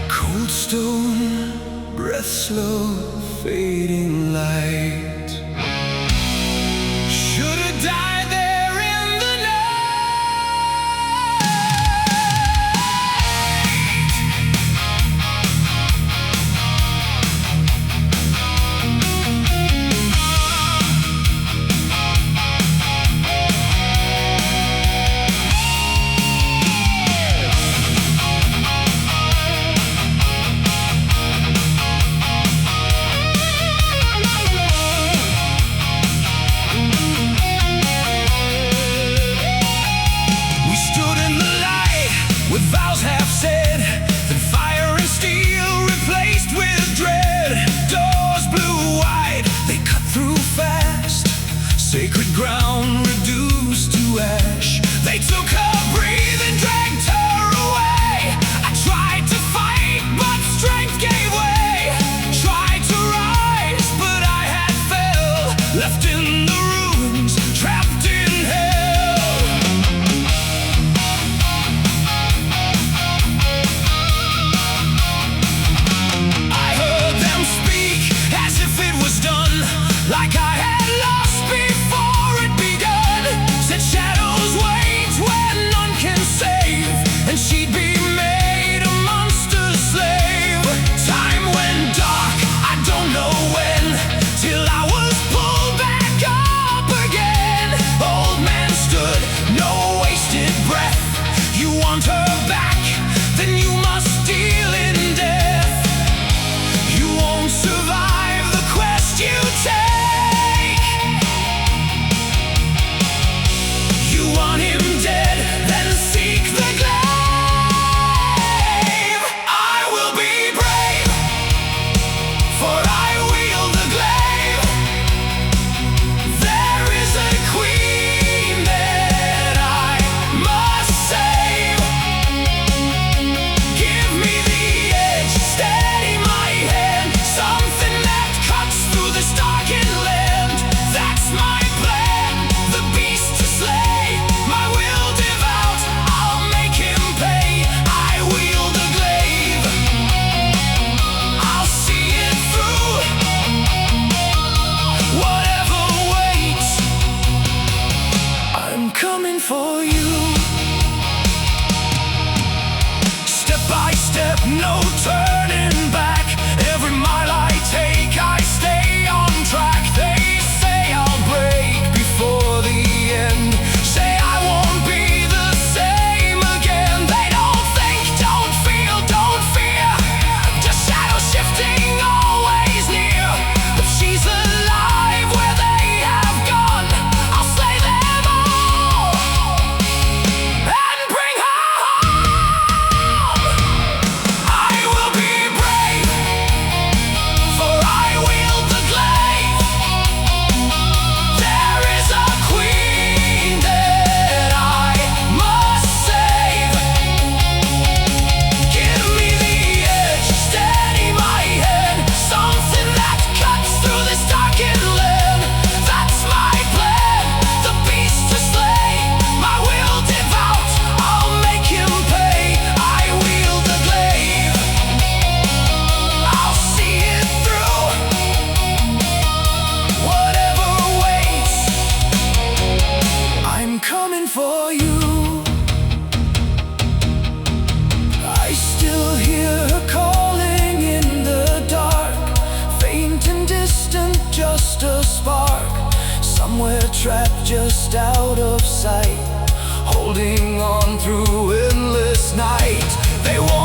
Cold stone, breath slow, fading light. Should have died there in the with vows half said, then fire and steel replaced with dread. Doors blew wide, they cut through fast. Sacred ground reduced to ash. They took her breathing, dragged her away. I tried to fight, but strength gave way. Tried to rise, but I had fell. Left in the ruins, trapped in hell. Like I had lost before it begun. Said shadows wait when none can save, and she'd be made a monster's slave. Time went dark, I don't know when, till I was pulled back up again. Old man stood, no wasted breath. You want her back, then you must deal in death. You won't survive the quest you take. Want him dead, then seek the glaive. I will be brave, for I wield the glaive. There is a queen that I must save. Give me the edge, steady my hand, something that cuts through this darkened land. That's my plan, the beast to slay. Coming for you. Step by step, no turning back. Every mile I take, I stay on track. They say I'll break before the end. Say I won't be the same again. They don't think, don't feel, don't fear. Just shadow shifting, always near. But she's alive where they have gone. I'll slay them all and bring her home. I will be brave, for I wield the glaive. There is a queen that I must save. Give me the edge, steady my hand, something that cuts through this darkened land. That's my plan, the beast to slay. My will devout, I'll make him pay. I wield the glaive, I'll see it through. Whatever waits, I'm coming for you. I still hear her calling in the dark, faint and distant, just a spark. Somewhere trapped just out of sight, holding on through endless night. They won't